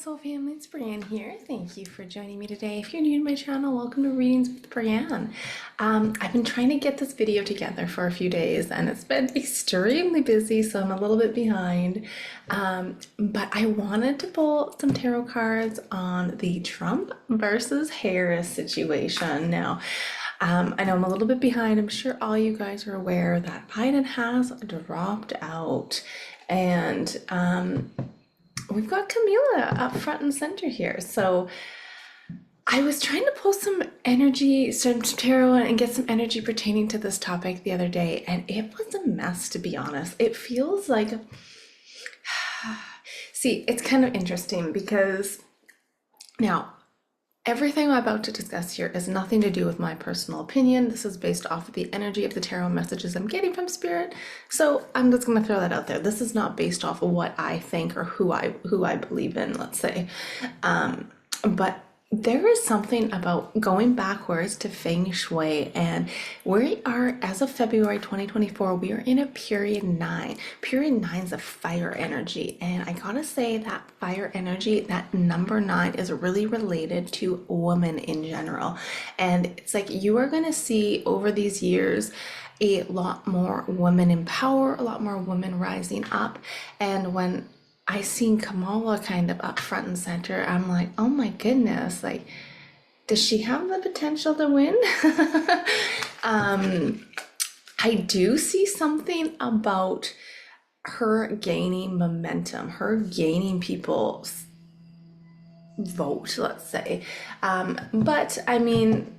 Soul Family, it's Breanne here. Thank you for joining me today. If you're new to my channel, welcome to Readings with Breanne. I've been trying to get this video together for a few days and it's been extremely busy, so I'm a little bit behind. But I wanted to pull some tarot cards on the Trump versus Harris situation. Now, I know I'm a little bit behind. I'm sure all you guys are aware that Biden has dropped out and we've got Kamala up front and center here. So I was trying to pull some energy, some tarot, and get some energy pertaining to this topic the other day, and it was a mess, to be honest. It feels like, see, it's kind of interesting because now everything I'm about to discuss here is nothing to do with my personal opinion. This is based off of the energy of the tarot messages I'm getting from Spirit. So I'm just going to throw that out there. This is not based off of what I think or who I believe in, let's say. But there is something about going backwards to Feng Shui, and we are, as of February 2024, we are in a period 9. Period 9 is a fire energy, and I gotta say that fire energy, that number 9, is really related to women in general. And it's like you are gonna see over these years a lot more women in power, a lot more women rising up. And when I seen Kamala kind of up front and center, I'm like, oh my goodness, like, does she have the potential to win? I do see something about her gaining momentum, her gaining people's vote, let's say. But I mean,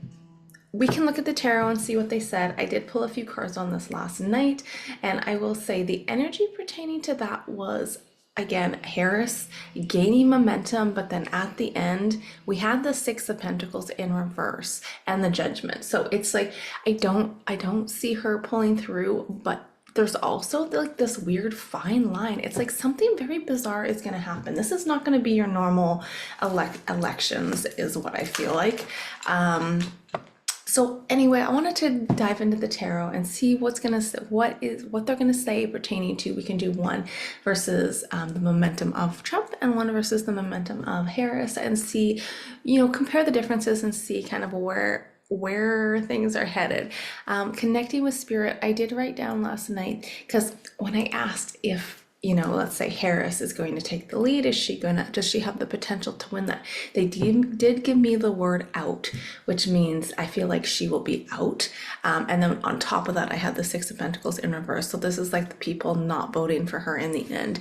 we can look at the tarot and see what they said. I did pull a few cards on this last night, and I will say the energy pertaining to that was, again, Harris gaining momentum, but then at the end we had the Six of Pentacles in reverse and the Judgment. So it's like I don't see her pulling through, but there's also like this weird fine line. It's like something very bizarre is going to happen. This is not going to be your normal elections, is what I feel like. So anyway, I wanted to dive into the tarot and see what they're gonna say pertaining to. We can do one versus the momentum of Trump and one versus the momentum of Harris, and see, compare the differences and see kind of where things are headed. Connecting with Spirit, I did write down last night, because when I asked if, let's say Harris is going to take the lead, does she have the potential to win that? They did give me the word out, which means I feel like she will be out. And then on top of that, I had the Six of Pentacles in reverse. So this is like the people not voting for her in the end.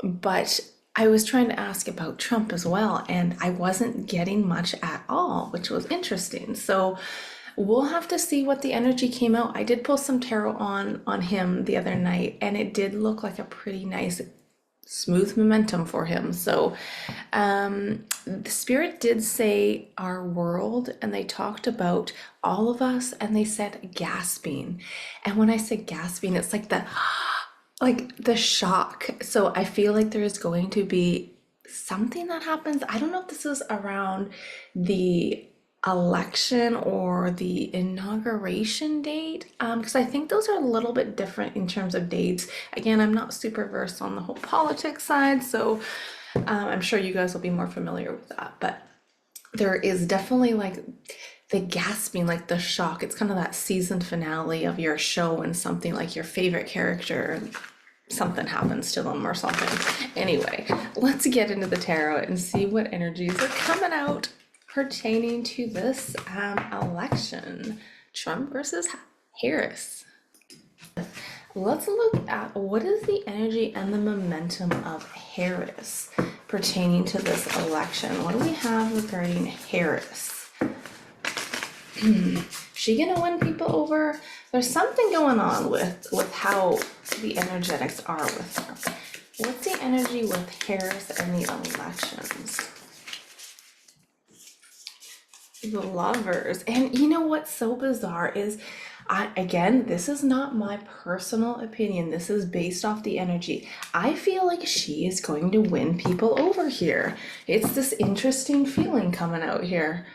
But I was trying to ask about Trump as well, and I wasn't getting much at all, which was interesting. So we'll have to see what the energy came out. I did pull some tarot on him the other night, and it did look like a pretty nice smooth momentum for him. So the Spirit did say our world, and they talked about all of us, and they said gasping. And when I say gasping, it's like the shock. So I feel like there is going to be something that happens. I don't know if this is around the election or the inauguration date, because I think those are a little bit different in terms of dates. Again, I'm not super versed on the whole politics side, so I'm sure you guys will be more familiar with that. But there is definitely like the gasping, like the shock. It's kind of that season finale of your show, and something like your favorite character, something happens to them or something. Anyway, let's get into the tarot and see what energies are coming out pertaining to this election, Trump versus Harris. Let's look at what is the energy and the momentum of Harris pertaining to this election. What do we have regarding Harris? She gonna win people over? There's something going on with how the energetics are with her. What's the energy with Harris and the elections? The Lovers. And you know what's so bizarre is, again, this is not my personal opinion. This is based off the energy. I feel like she is going to win people over here. It's this interesting feeling coming out here.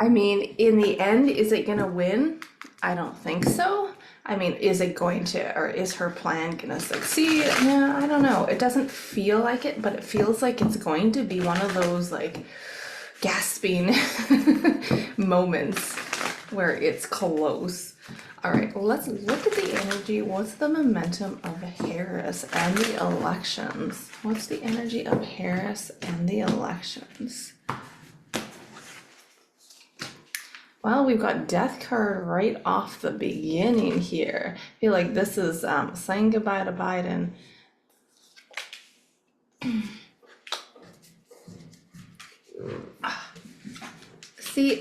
I mean, in the end, is it gonna win? I don't think so. I mean, is it going to, or is her plan gonna succeed? Yeah, I don't know. It doesn't feel like it, but it feels like it's going to be one of those like gasping moments where it's close. All right, let's look at the energy. What's the momentum of Harris and the elections? What's the energy of Harris and the elections? Well, we've got death card right off the beginning here. I feel like this is saying goodbye to Biden. See,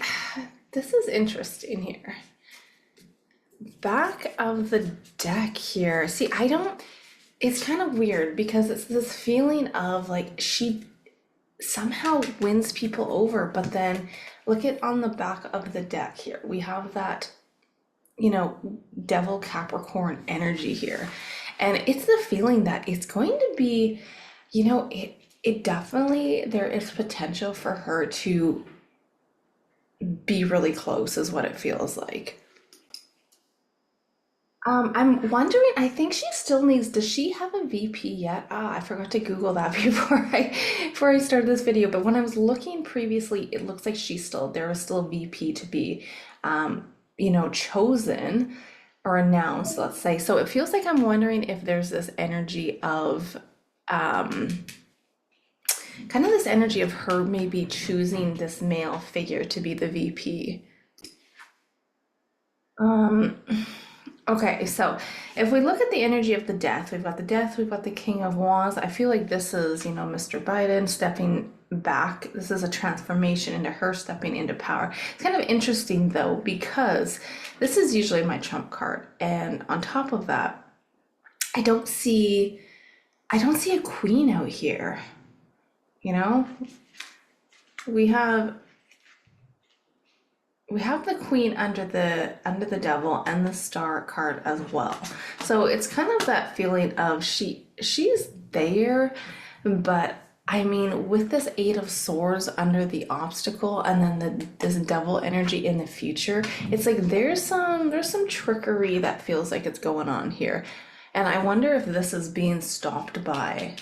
this is interesting here. Back of the deck here. See, I don't, it's kind of weird because it's this feeling of like she somehow wins people over, but then look at on the back of the deck here. We have that, you know, Devil Capricorn energy here. And it's the feeling that it's going to be, you know, it definitely there is potential for her to be really close is what it feels like. I'm wondering, I think she still needs, does she have a VP yet? Ah, I forgot to Google that before I started this video, but when I was looking previously, it looks like there was still a VP to be you know, chosen or announced, let's say. So it feels like I'm wondering if there's this energy of kind of this energy of her maybe choosing this male figure to be the VP. Okay, so if we look at the energy of the death, we've got the death, we've got the King of Wands. I feel like this is, you know, Mr. Biden stepping back. This is a transformation into her stepping into power. It's kind of interesting though, because this is usually my trump card. And on top of that, I don't see I don't see a queen out here, you know? We have we have the queen under the devil and the star card as well. So it's kind of that feeling of she's there, but I mean with this eight of swords under the obstacle and then this devil energy in the future, it's like there's some trickery that feels like it's going on here. And I wonder if this is being stopped by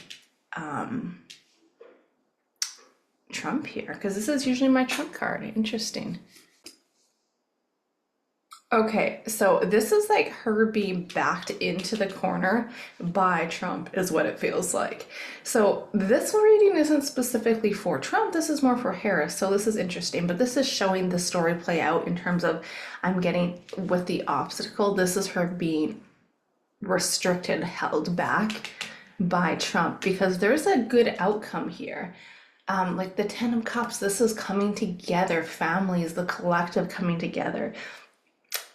Trump here, because this is usually my Trump card. Interesting. Okay, so this is like her being backed into the corner by Trump, is what it feels like. So this reading isn't specifically for Trump, this is more for Harris. So this is interesting, but this is showing the story play out in terms of I'm getting with the obstacle. This is her being restricted, held back by Trump because there's a good outcome here. Like the Ten of Cups, this is coming together, families, the collective coming together.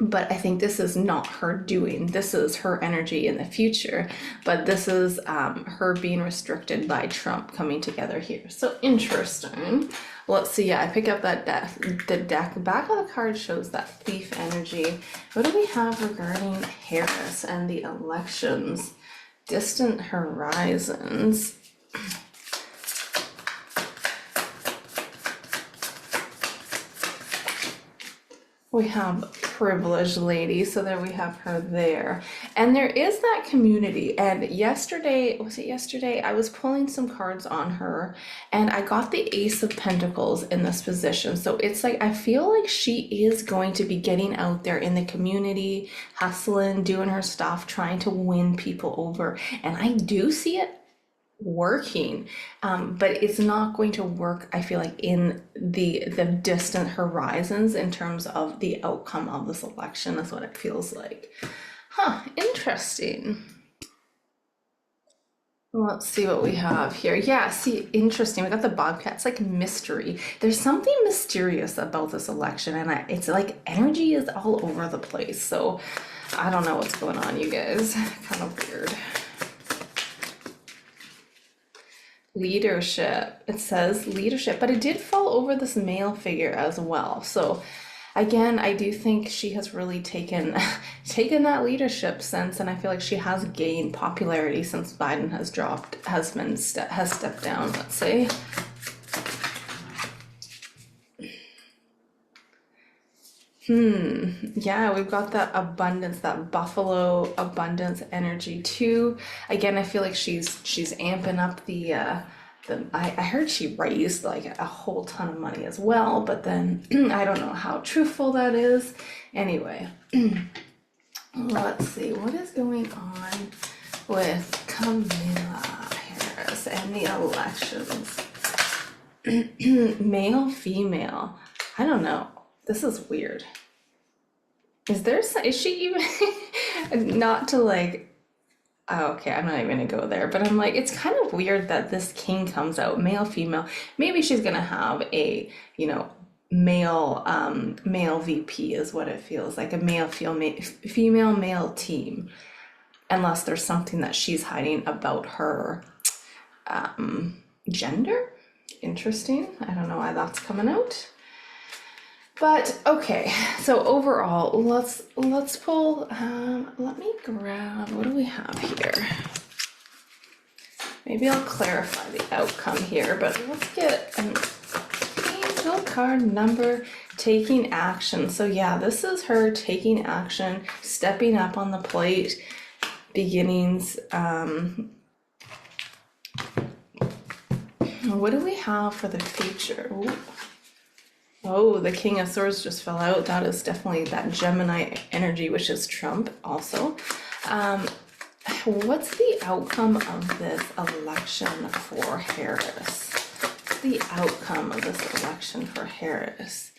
But I think this is not her doing. This is her energy in the future. But this is her being restricted by Trump coming together here. So interesting. Let's see. Yeah, I pick up that deck. The deck back of the card shows that thief energy. What do we have regarding Harris and the elections? Distant horizons. We have privileged lady, so there we have her there. And there is that community. And yesterday, was it yesterday? I was pulling some cards on her and I got the Ace of Pentacles in this position. So it's like, I feel like she is going to be getting out there in the community, hustling, doing her stuff, trying to win people over. And I do see it working, but it's not going to work, I feel like, in the distant horizons in terms of the outcome of this election is what it feels like. Huh, interesting. Let's see what we have here. Yeah, see, interesting. We got the Bobcat. It's like mystery. There's something mysterious about this election, and it's like energy is all over the place. So I don't know what's going on, you guys. Kind of weird. Leadership. It says leadership, but it did fall over this male figure as well. So again, I do think she has really taken taken that leadership sense, and I feel like she has gained popularity since Biden has stepped down, let's say. Yeah, we've got that abundance, that buffalo abundance energy too. Again, I feel like she's amping up I heard she raised like a whole ton of money as well, but then I don't know how truthful that is. Anyway, let's see what is going on with Kamala Harris and the elections. Male, female. I don't know. This is weird. Is she even not to like, oh, okay, I'm not even gonna go there, but I'm like, it's kind of weird that this king comes out, male, female. Maybe she's gonna have a, male VP is what it feels like, a female, male team, unless there's something that she's hiding about her gender. Interesting. I don't know why that's coming out. But okay, so overall, let's pull, let me grab, what do we have here? Maybe I'll clarify the outcome here, but let's get an angel card number, taking action. So yeah, this is her taking action, stepping up on the plate, beginnings. What do we have for the future? Ooh. Oh, the King of Swords just fell out. That is definitely that Gemini energy, which is Trump also. What's the outcome of this election for Harris? What's the outcome of this election for Harris?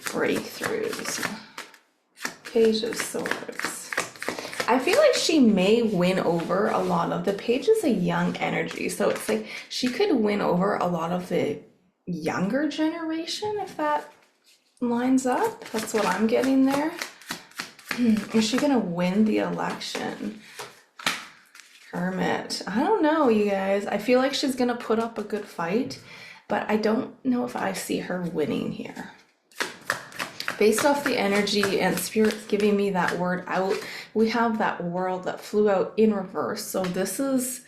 Breakthroughs. Page of Swords. I feel like she may win over a lot of, the page is a young energy, so it's like she could win over a lot of the younger generation if that lines up. That's what I'm getting there. Is she gonna win the election? Hermit. I don't know, you guys. I feel like she's gonna put up a good fight, but I don't know if I see her winning here. Based off the energy and spirit's giving me that word out, we have that world that flew out in reverse. So this is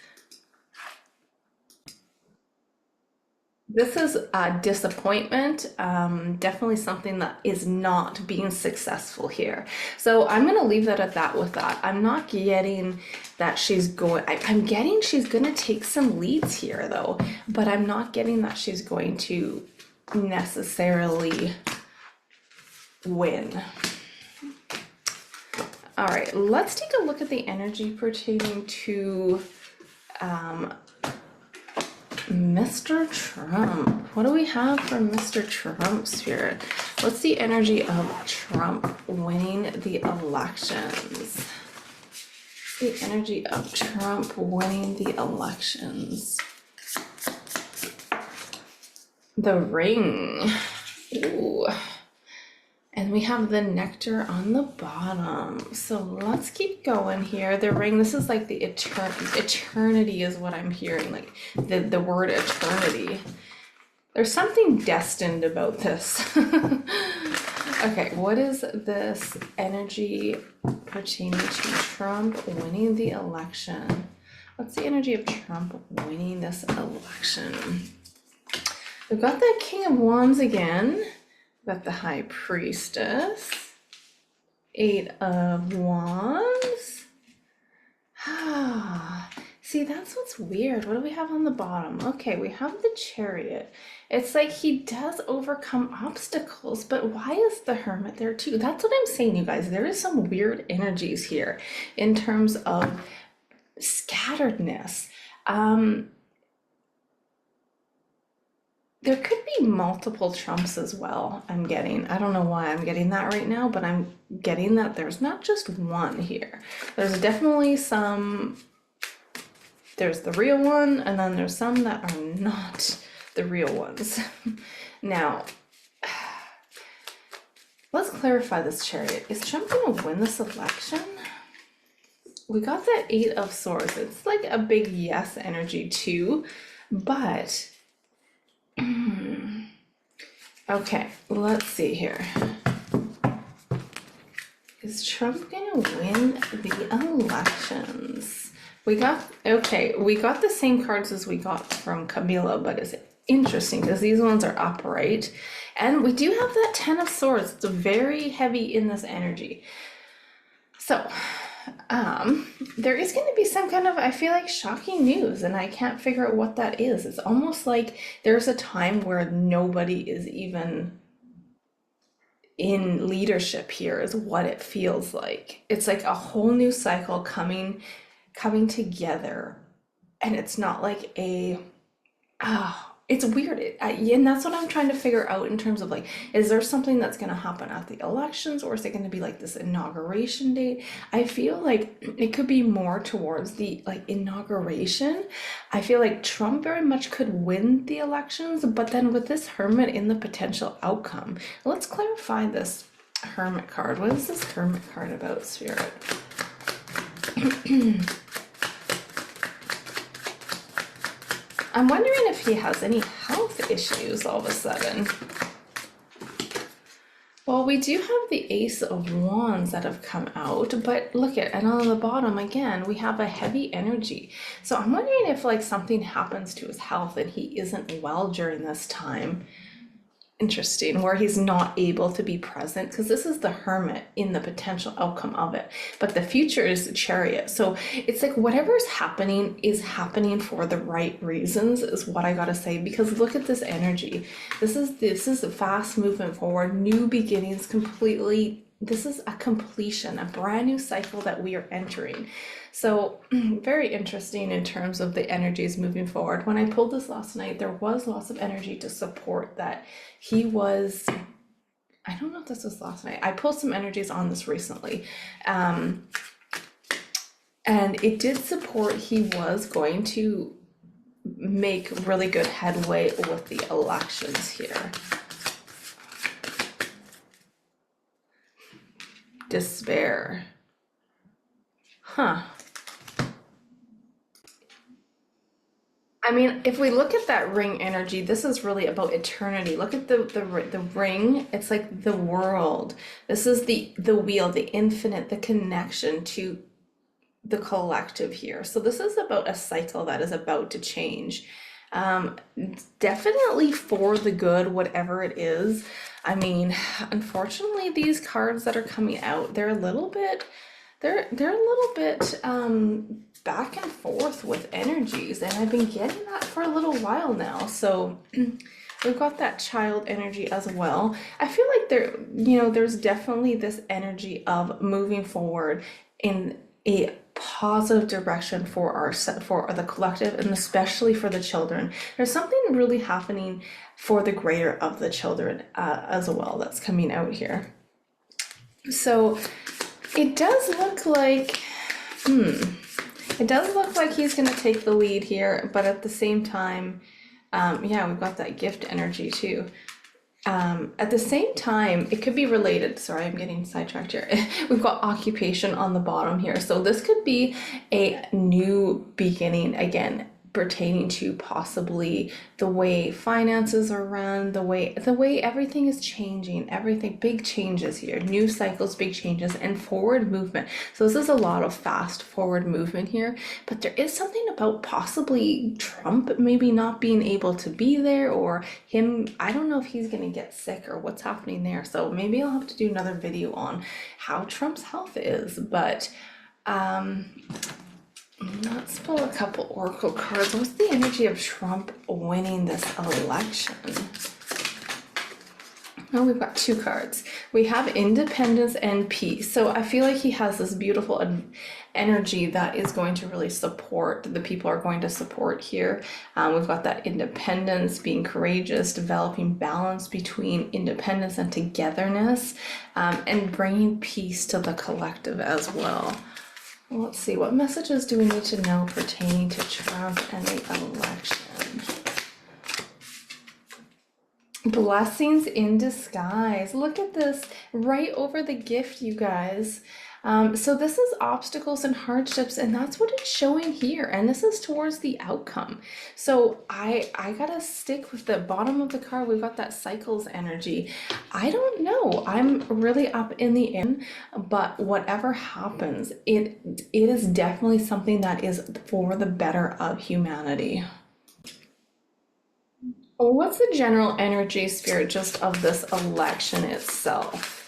a disappointment, definitely something that is not being successful here. So I'm going to leave that at that with that. I'm not getting that she's going, I'm getting she's going to take some leads here though, but I'm not getting that she's going to necessarily win. All right, let's take a look at the energy pertaining to Mr. Trump. What do we have for Mr. Trump, Spirit? What's the energy of Trump winning the elections? The energy of Trump winning the elections. The Ring. Ooh. And we have the Nectar on the bottom. So let's keep going here. The Ring, this is like the eternity is what I'm hearing, like the word eternity. There's something destined about this. Okay, what is this energy pertaining to Trump winning the election? What's the energy of Trump winning this election? We've got the King of Wands again. Got the High Priestess, 8 of Wands. See, that's what's weird. What do we have on the bottom? Okay, we have the Chariot. It's like he does overcome obstacles, but why is the Hermit there too? That's what I'm saying, you guys. There is some weird energies here in terms of scatteredness. There could be multiple Trumps as well, I'm getting. I don't know why I'm getting that right now, but I'm getting that there's not just one here. There's definitely some, there's the real one, and then there's some that are not the real ones. Now, let's clarify this Chariot. Is Trump gonna win this election? We got that 8 of Swords. It's like a big yes energy too, but okay, let's see here. Is Trump gonna win the elections? We got the same cards as we got from Kamala, but is it interesting because these ones are upright. And we do have that Ten of Swords. It's very heavy in this energy. So, there is going to be some kind of, I feel like, shocking news, and I can't figure out what that is. It's almost like there's a time where nobody is even in leadership here, is what it feels like. It's like a whole new cycle coming together, and it's not like a it's weird. And that's what I'm trying to figure out in terms of like, is there something that's going to happen at the elections, or is it going to be like this inauguration date? I feel like it could be more towards the like inauguration. I feel like Trump very much could win the elections, but then with this Hermit in the potential outcome, let's clarify this Hermit card. What is this Hermit card about, Spirit? I'm wondering if he has any health issues all of a sudden. Well, we do have the Ace of Wands that have come out, but look at, and on the bottom again, we have a heavy energy. So I'm wondering if like something happens to his health and he isn't well during this time. Interesting, where he's not able to be present, because this is the Hermit in the potential outcome of it, but the future is the Chariot. So it's like whatever's happening is happening for the right reasons, is what I gotta say, because look at this energy. This is a fast movement forward, new beginnings, completely. This is a completion, a brand new cycle that we are entering. So very interesting in terms of the energies moving forward. When I pulled this last night, there was lots of energy to support that he was, I don't know if this was last night. I pulled some energies on this recently. And it did support he was going to make really good headway with the elections here. Despair. Huh. I mean, if we look at that ring energy, this is really about eternity. Look at the ring. It's like the world. This is the wheel, the infinite, the connection to the collective here. So this is about a cycle that is about to change. Um, Definitely for the good, whatever it is. I mean, unfortunately, these cards that are coming out, they're a little bit back and forth with energies, and I've been getting that for a little while now. So we've got that child energy as well. I feel like there's definitely this energy of moving forward in a positive direction for for the collective, and especially for the children. There's something really happening for the greater of the children as well that's coming out here. So it does look like, it does look like he's going to take the lead here, but at the same time, yeah, we've got that gift energy too. At the same time, it could be related. Sorry, I'm getting sidetracked here. We've got occupation on the bottom here. So this could be a new beginning again, pertaining to possibly the way finances are run, the way everything is changing, everything, big changes here, new cycles, big changes, and forward movement. So this is a lot of fast forward movement here, but there is something about possibly Trump maybe not being able to be there, or him, I don't know if he's gonna get sick or what's happening there. So maybe I'll have to do another video on how Trump's health is, but let's pull a couple oracle cards. What's the energy of Trump winning this election? Oh, we've got two cards. We have independence and peace. So I feel like he has this beautiful energy that is going to really support, the people are going to support here. We've got that independence, being courageous, developing balance between independence and togetherness, and bringing peace to the collective as well. Let's see, what messages do we need to know pertaining to Trump and the election? Blessings in disguise. Look at this right over the gift, you guys. So this is obstacles and hardships, and that's what it's showing here. And this is towards the outcome. So I gotta stick with the bottom of the card. We've got that cycles energy. I don't know. I'm really up in the air, but whatever happens, it is definitely something that is for the better of humanity. What's the general energy spirit just of this election itself?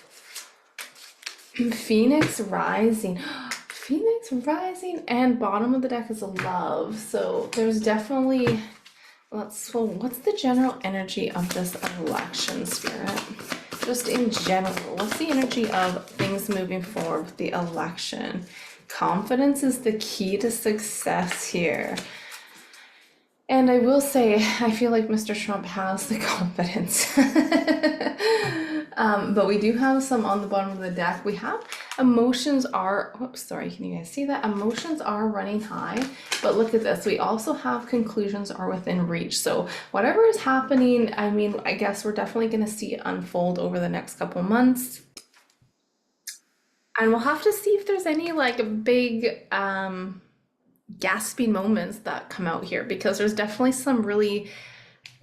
Phoenix rising. Phoenix rising and bottom of the deck is a love. So there's definitely so what's the general energy of this election spirit? Just in general, what's the energy of things moving forward with the election? Confidence is the key to success here. And I will say, I feel like Mr. Trump has the confidence. But we do have some on the bottom of the deck. We have emotions are, oops, sorry, can you guys see that? Emotions are running high, but look at this. We also have conclusions are within reach. So whatever is happening, I mean, I guess we're definitely going to see it unfold over the next couple months. And we'll have to see if there's any like big gasping moments that come out here because there's definitely some really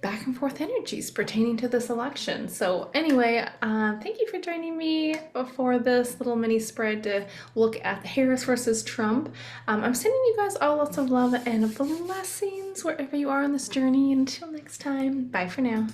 back and forth energies pertaining to this election. So anyway, thank you for joining me for this little mini spread to look at Harris versus Trump. I'm sending you guys all lots of love and blessings wherever you are on this journey. Until next time, bye for now.